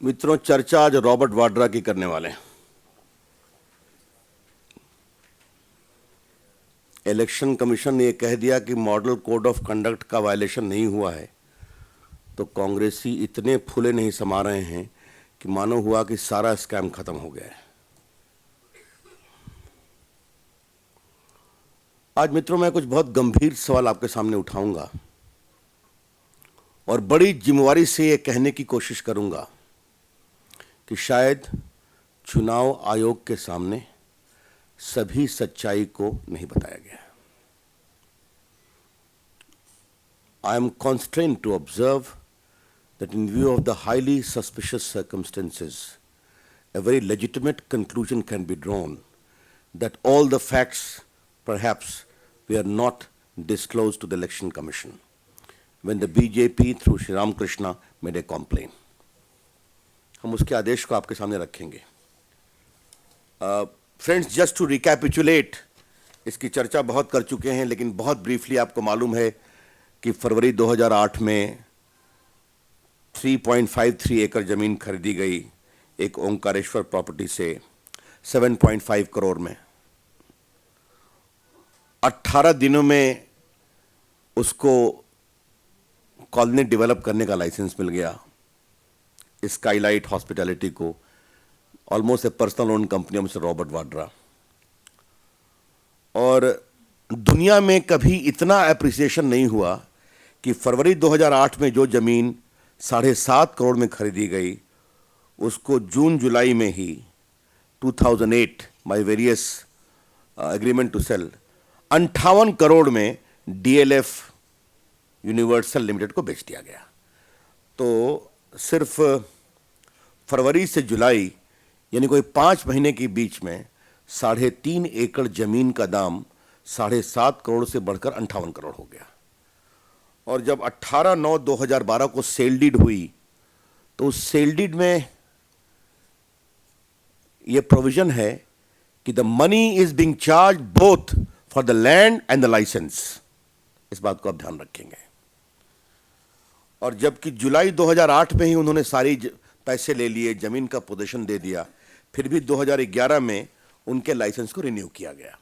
मित्रों, चर्चा आज रॉबर्ट वाड्रा की करने वाले हैं। इलेक्शन कमीशन ने यह कह दिया कि मॉडल कोड ऑफ कंडक्ट का वायलेशन नहीं हुआ है, तो कांग्रेसी इतने फूले नहीं समा रहे हैं कि मानो हुआ कि सारा स्कैम खत्म हो गया है। आज मित्रों, मैं कुछ बहुत गंभीर सवाल आपके सामने उठाऊंगा और बड़ी जिम्मेवारी से यह कहने की कोशिश करूंगा कि शायद चुनाव आयोग के सामने सभी सच्चाई को नहीं बताया गया। I am constrained to observe that in view of the highly suspicious circumstances, a very legitimate conclusion can be drawn that all the facts perhaps were not disclosed to the Election Commission when the BJP through Shri Ram Krishna made a complaint. हम उसके आदेश को आपके सामने रखेंगे। Friends, just to recapitulate, इसकी चर्चा बहुत कर चुके हैं, लेकिन बहुत ब्रीफली आपको मालूम है कि फरवरी 2008 में 3.53 एकड़ जमीन खरीदी गई एक ओंकारेश्वर प्रॉपर्टी से 7.5 करोड़ में। 18 दिनों में उसको कॉलोनी डेवलप करने का लाइसेंस मिल गया। स्काईलाइट हॉस्पिटैलिटी को, ऑलमोस्ट ए personal own company mister Robert Vadra. और दुनिया में कभी इतना एप्रिसिएशन नहीं हुआ कि फरवरी 2008 में जो जमीन 7.5 करोड़ में खरीदी गई, उसको जून जुलाई में ही 2008 by various agreement to sell 58 crore में DLF यूनिवर्सल लिमिटेड को बेच दिया गया। तो सिर्फ फरवरी से जुलाई यानी कोई 5 महीने के बीच में 3.5 एकड़ जमीन का दाम 7.5 करोड़ से बढ़कर 58 करोड़ हो गया। और जब 18/9/2012 को सेल डीड हुई, तो उस सेल डीड में यह प्रोविजन है कि the money is being charge both for the land and the licence. इस बात को आप ध्यान रखेंगे। और जबकि जुलाई 2008 में ही उन्होंने सारी पैसे ले लिए, जमीन का पोजीशन दे दिया, फिर भी 2011 में उनके लाइसेंस को रिन्यू किया गया।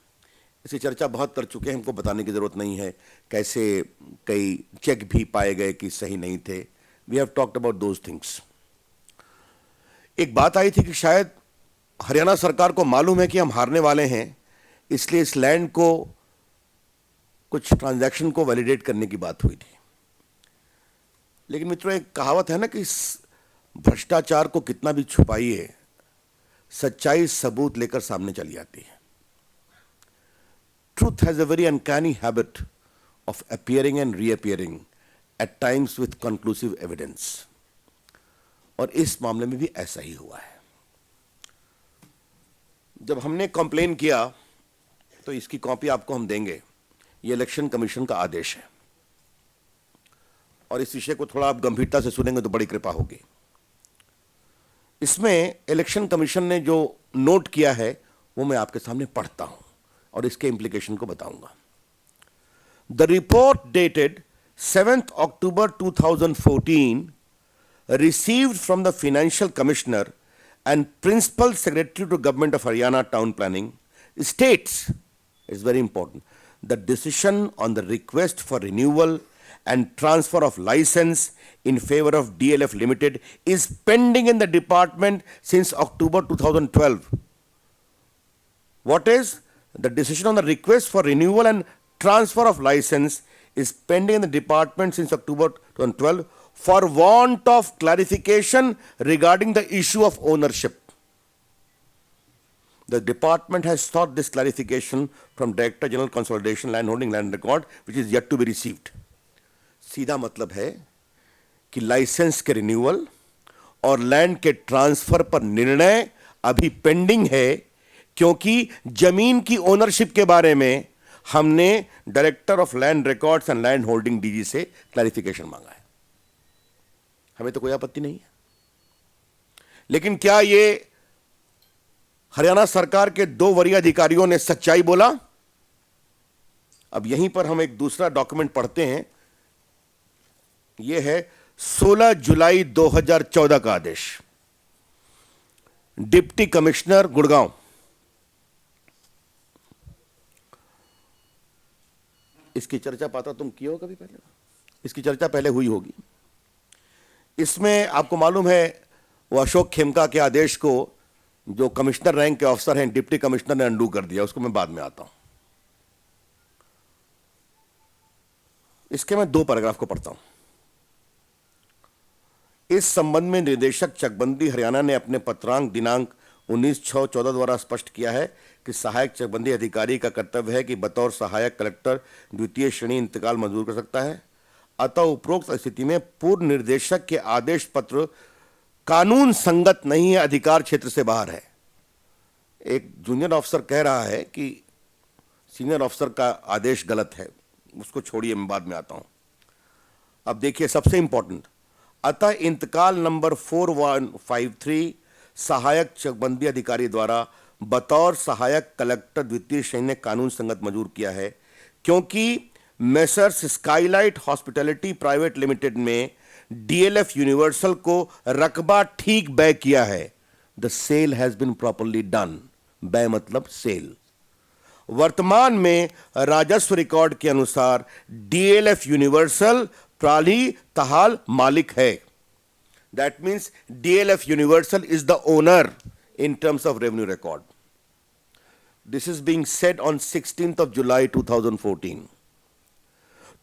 इसी चर्चा बहुत कर चुके हैं, हमको बताने की जरूरत नहीं है कैसे कई चेक भी पाए गए कि सही नहीं थे। We have talked about those things. एक बात आई थी कि शायद हरियाणा सरकार को मालूम है कि हम हारने वाले हैं, इसलिए इस लैंड को कुछ ट्रांजैक्शन को वैलिडेट करने की बात हुई थी। लेकिन मित्रों, एक कहावत है ना कि भ्रष्टाचार को कितना भी छुपाइए, सच्चाई सबूत लेकर सामने चली आती है। Truth has a very uncanny habit of appearing and reappearing, at times with conclusive evidence. और इस मामले में भी ऐसा ही हुआ है। जब हमने कंप्लेन किया तो इसकी कॉपी आपको हम देंगे। ये इलेक्शन कमीशन का आदेश है और इस विषय को थोड़ा आप गंभीरता से सुनेंगे तो बड़ी कृपा होगी। इसमें इलेक्शन कमीशन ने जो नोट किया है वो मैं आपके सामने पढ़ता हूं और इसके इंप्लीकेशन को बताऊंगा। The report dated 7th October 2014 received from the Financial Commissioner and Principal Secretary to Government of Haryana Town Planning states, it's very important, the decision on the request for renewal and transfer of license in favor of DLF Limited is pending in the department since October 2012. What is? The decision on the request for renewal and transfer of license is pending in the department since October 2012 for want of clarification regarding the issue of ownership. The department has sought this clarification from Director General Consolidation Land Holding Land Record, which is yet to be received. सीधा मतलब है कि licence के renewal और land के transfer पर निर्णय अभी पेंडिंग है, क्योंकि जमीन की ओनरशिप के बारे में हमने director of land records and land holding DG से क्लैरिफिकेशन मांगा है। हमें तो कोई आपत्ति नहीं है, लेकिन क्या ये हरियाणा सरकार के 2 वरीय अधिकारियों ने सच्चाई बोला? अब यहीं पर हम एक दूसरा डॉक्यूमेंट पढ़ते हैं। यह है 16 जुलाई 2014 का आदेश। डिप्टी कमिश्नर गुड़गांव, इसकी चर्चा पाता तुम किए हो कभी पहले? इसकी चर्चा पहले हुई होगी। इसमें आपको मालूम है वो अशोक खेमका के आदेश को जो कमिश्नर रैंक के ऑफिसर हैं डिप्टी कमिश्नर ने अंडू कर दिया, उसको मैं बाद में आता हूं। इसके मैं 2 पैराग्राफ को पढ़ता हूं। इस संबंध में निदेशक चकबंदी हरियाणा ने अपने पत्रांक दिनांक 19/6/14 द्वारा स्पष्ट किया है कि सहायक चकबंदी अधिकारी का कर्तव्य है कि बतौर सहायक कलेक्टर द्वितीय श्रेणी इंतकाल मंजूर कर सकता है। अतः उपरोक्त स्थिति में पूर्व निर्देशक के आदेश पत्र कानून संगत नहीं है, अधिकार क्षेत्र से बाहर है। एक जूनियर ऑफिसर कह रहा है कि सीनियर ऑफिसर का आदेश गलत है, उसको छोड़िए, मैं बाद में आता हूं। अब देखिए सबसे इंपॉर्टेंट, अतः इंतकाल नंबर 4153 सहायक चकबंदी अधिकारी द्वारा बतौर सहायक कलेक्टर द्वितीय श्रेणी ने कानून संगत मंजूर किया है, क्योंकि Messrs Skylight Hospitality Private Limited में डीएलएफ यूनिवर्सल को रकबा ठीक व्यय किया है। The sale has been properly done, व्यय मतलब सेल। वर्तमान में राजस्व रिकॉर्ड के अनुसार डीएलएफ यूनिवर्सल प्राली तहाल मालिक है। That means DLF universal is the owner in terms of revenue record. This is being said on 16th of July 2014.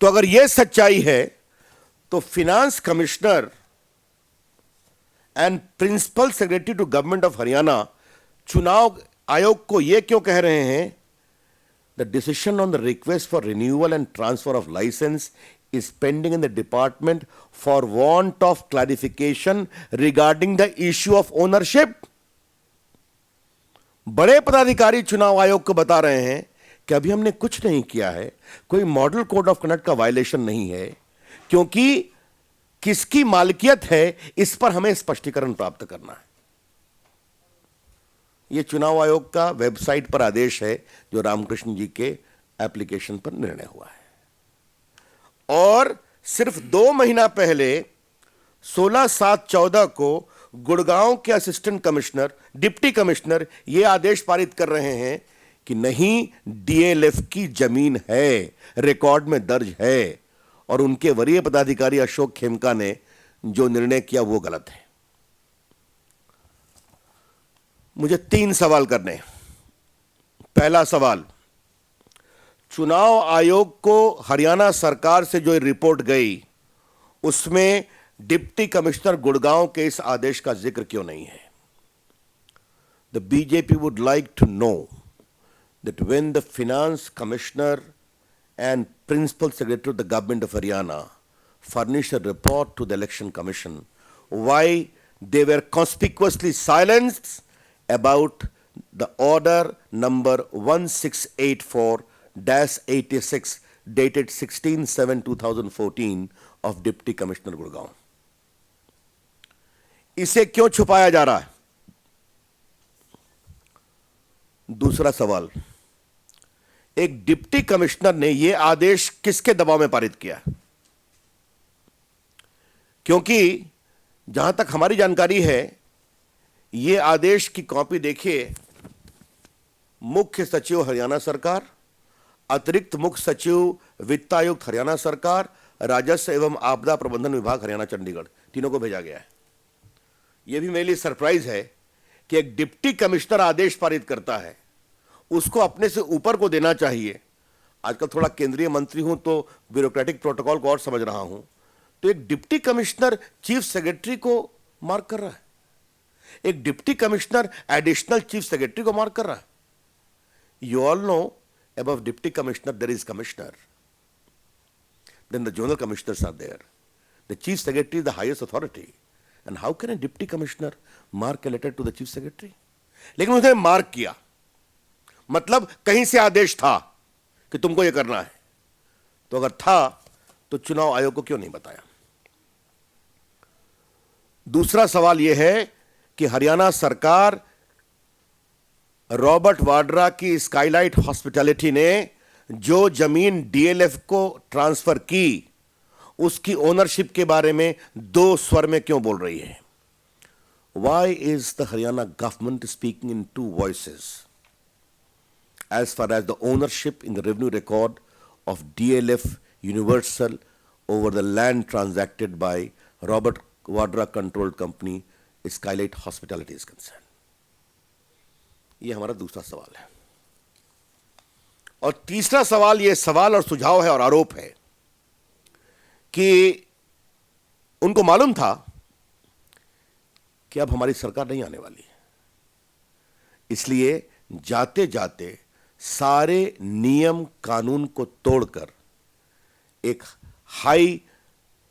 तो अगर यह सच्चाई है तो finance commissioner and principal secretary to government of Haryana चुनाव आयोग को यह क्यों कह रहे हैं, the decision on the request for renewal and transfer of licence is pending in the department for want of clarification regarding the issue of ownership. बड़े पदाधिकारी चुनाव आयोग को बता रहे हैं कि अभी हमने कुछ नहीं किया है, कोई मॉडल कोड ऑफ कंडक्ट का वायलेशन नहीं है, क्योंकि किसकी मालिकियत है इस पर हमें स्पष्टीकरण प्राप्त करना है। यह चुनाव आयोग का वेबसाइट पर आदेश है जो रामकृष्ण जी के एप्लीकेशन पर निर्णय हुआ है। और सिर्फ 2 महीना पहले 16/7/14 को गुड़गांव के असिस्टेंट कमिश्नर डिप्टी कमिश्नर यह आदेश पारित कर रहे हैं कि नहीं, डीएलएफ की जमीन है, रिकॉर्ड में दर्ज है, और उनके वरीय पदाधिकारी अशोक खेमका ने जो निर्णय किया वो गलत है। मुझे 3 सवाल करने। पहला सवाल, चुनाव आयोग को हरियाणा सरकार से जो रिपोर्ट गई उसमें डिप्टी कमिश्नर गुड़गांव के इस आदेश का जिक्र क्यों नहीं है? The BJP would like to know that when the finance commissioner and principal secretary of the government of Haryana furnished a report to the election commission, why they were conspicuously silenced about the order number 1684-86 dated 16/7/2014 of Deputy Commissioner Gurgaon. इसे क्यों छुपाया जा रहा है? दूसरा सवाल, एक deputy commissioner ने यह आदेश किसके दबाव में पारित किया? क्योंकि जहां तक हमारी जानकारी है यह आदेश की कॉपी देखिए, मुख्य सचिव हरियाणा सरकार, अतिरिक्त मुख्य सचिव वित्तायुक्त हरियाणा सरकार, राजस्व एवं आपदा प्रबंधन विभाग हरियाणा चंडीगढ़, तीनों को भेजा गया है। यह भी मेरे लिए सरप्राइज है कि एक डिप्टी कमिश्नर आदेश पारित करता है, उसको अपने से ऊपर को देना चाहिए। आजकल थोड़ा केंद्रीय मंत्री हूं तो ब्यूरोक्रेटिक प्रोटोकॉल को और समझ रहा हूं, तो एक डिप्टी कमिश्नर चीफ सेक्रेटरी को मार्क कर रहा है, एक deputy commissioner additional chief secretary को मार्क कर रहा है। You all know above deputy commissioner there is commissioner, then the zonal commissioners are there, the chief secretary is the highest authority, and how can a deputy commissioner mark a letter to the chief secretary? लेकिन उसने mark किया, मतलब कहीं से आदेश था कि तुमको यह करना है। तो अगर था तो चुनाव आयोग को क्यों नहीं बताया? दूसरा सवाल यह है कि हरियाणा सरकार रॉबर्ट वाड्रा की स्काईलाइट हॉस्पिटैलिटी ने जो जमीन डीएलएफ को ट्रांसफर की उसकी ओनरशिप के बारे में 2 स्वर में क्यों बोल रही है? why is the Haryana government speaking in two voices as far as the ownership in the revenue record of DLF Universal over the land transacted by Robert Vadra controlled company Skylight Hospitality is concerned? ये हमारा दूसरा सवाल है। और तीसरा सवाल, ये सवाल और सुझाव है और आरोप है कि उनको मालूम था कि अब हमारी सरकार नहीं आने वाली है, इसलिए जाते जाते सारे नियम कानून को तोड़कर एक high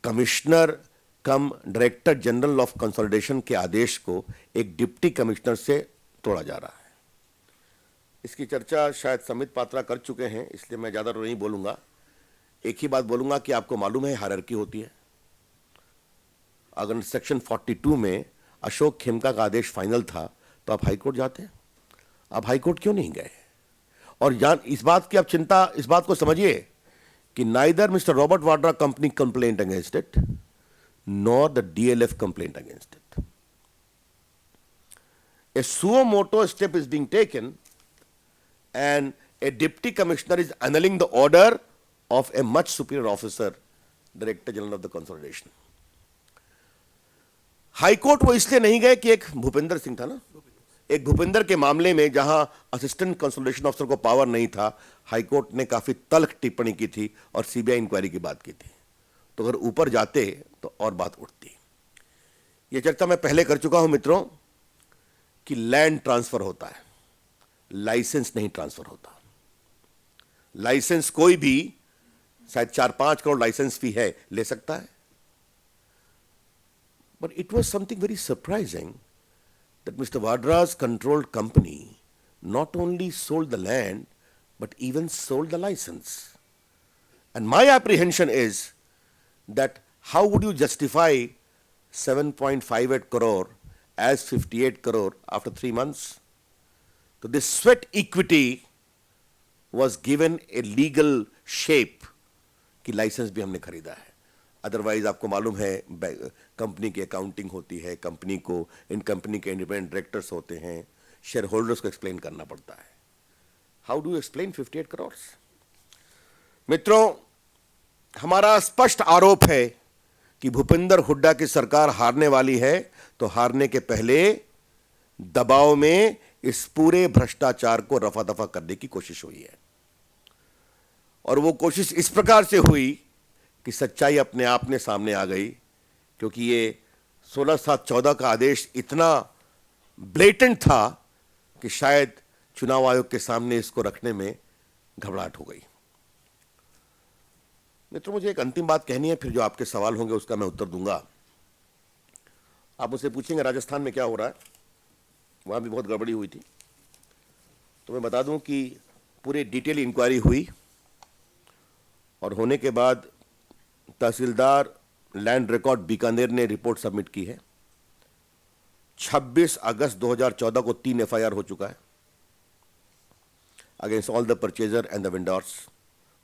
commissioner come director general of consolidation के आदेश को एक डिप्टी कमिश्नर से तोड़ा जा रहा है। इसकी चर्चा शायद समित पात्रा कर चुके हैं, इसलिए मैं ज़्यादा नहीं बोलूँगा। एक ही बात बोलूँगा कि आपको मालूम है हायरार्की होती है। अगर सेक्शन 42 में अशोक खेमका का आदेश फाइनल था तो आप हाईकोर्ट जाते हैं, आप हाईकोर्ट क्यों नहीं गए? और इस बात की आप चिंता, इस बात को समझिए कि neither mister Robert Vadra company complaint against it nor the DLF complaint against it. A suo moto step is being taken and a deputy commissioner is annulling the order of a much superior officer, director general of the consolidation. High court वो इसलिए नहीं गए कि एक भूपेंद्र सिंह था ना, एक भूपेंद्र के मामले में जहां असिस्टेंट कंसोलिडेशन ऑफिसर को पावर नहीं था, हाईकोर्ट ने काफी तल्ख टिप्पणी की थी और सीबीआई इंक्वायरी की बात की थी। तो अगर ऊपर जाते तो और बात उठती। यह चर्चा मैं पहले कर चुका हूं मित्रों कि लैंड ट्रांसफर होता है, लाइसेंस नहीं ट्रांसफर होता। लाइसेंस कोई भी शायद 4-5 करोड़ लाइसेंस फी है, ले सकता है। But it was something very surprising that Mr. Vadra's controlled company not only sold the land but even sold the license. And my apprehension is that how would you justify 7.58 crore as 58 crore after 3 months? So this sweat equity was given a legal shape कि licence भी हमने खरीदा है। Otherwise आपको मालूम है company की accounting होती है, कंपनी को, इन कंपनी के इंडिपेंडेंट डायरेक्टर्स होते हैं, शेयर होल्डर्स को एक्सप्लेन करना पड़ता है। How do explain 58 crore? मित्रों, हमारा स्पष्ट आरोप है कि भूपेंद्र हुड्डा की सरकार हारने वाली है, तो हारने के पहले दबाव में इस पूरे भ्रष्टाचार को रफा दफा करने की कोशिश हुई है। और वो कोशिश इस प्रकार से हुई कि सच्चाई अपने आप में सामने आ गई, क्योंकि ये 16/7/14 का आदेश इतना ब्लेटेंट था कि शायद चुनाव आयोग के सामने इसको रखने में घबराहट हो गई। मित्रों, मुझे एक अंतिम बात कहनी है, फिर जो आपके सवाल होंगे उसका मैं उत्तर दूंगा। आप मुझसे पूछेंगे राजस्थान में क्या हो रहा है, वहां भी बहुत गड़बड़ी हुई थी। तो मैं बता दूं कि पूरी डिटेल इंक्वायरी हुई और होने के बाद तहसीलदार लैंड रिकॉर्ड बीकानेर ने रिपोर्ट सबमिट की है। 26 अगस्त 2014 को 3 एफआईआर हो चुका है against all the purchaser and the vendors,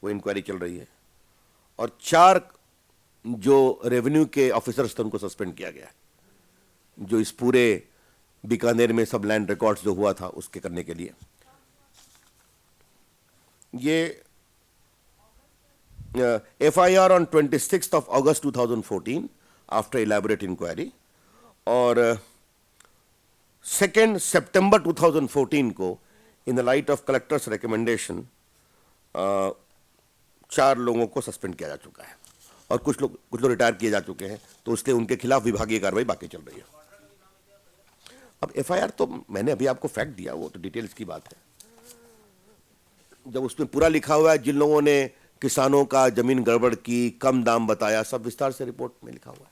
वो इंक्वायरी चल रही है। और 4 जो रेवेन्यू के ऑफिसर्स थे उनको सस्पेंड किया गया है, जो इस पूरे बीकानेर में सब लैंड रिकॉर्ड्स जो हुआ था उसके करने के लिए। ये FIR on 26th of August 2014 after elaborate inquiry, और 2nd September 2014 को in the light of collector's recommendation 4 लोगों को सस्पेंड किया जा चुका है और कुछ लोग रिटायर किए जा चुके हैं, तो उसके उनके खिलाफ विभागीय कार्रवाई बाकी चल रही है। अब FIR तो मैंने अभी आपको फैक्ट दिया, वो तो डिटेल्स की बात है। जब उसमें पूरा लिखा हुआ है, जिन लोगों ने किसानों का जमीन गड़बड़ की, कम दाम बताया, सब विस्तार से रिपोर्ट में लिखा हुआ है।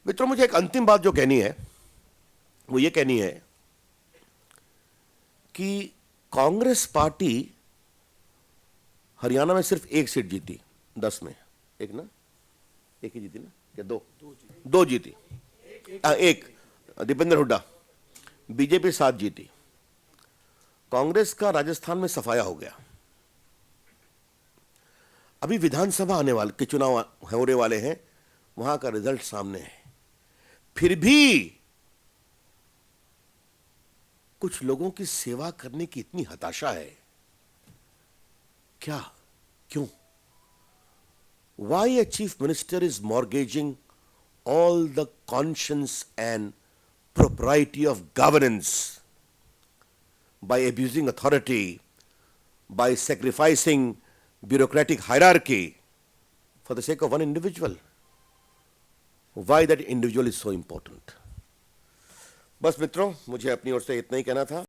मित्रों, मुझे एक अंतिम बात जो कहनी है वो ये कहनी है कि कांग्रेस पार्टी हरियाणा में सिर्फ 1 सीट जीती 10 में, एक ही जीती ना, या 2 जीती, एक दीपेंद्र हुड्डा, बीजेपी 7 जीती। कांग्रेस का राजस्थान में सफाया हो गया। अभी विधानसभा आने वाले के चुनाव होने वाले हैं, वहां का रिजल्ट सामने है। फिर भी कुछ लोगों की सेवा करने की इतनी हताशा है, क्या, क्यों? Why a chief minister is mortgaging all the conscience and propriety of governance by abusing authority, by sacrificing bureaucratic hierarchy for the sake of one individual? Why that individual is so important? बस मित्रों, मुझे अपनी ओर से इतना ही कहना था।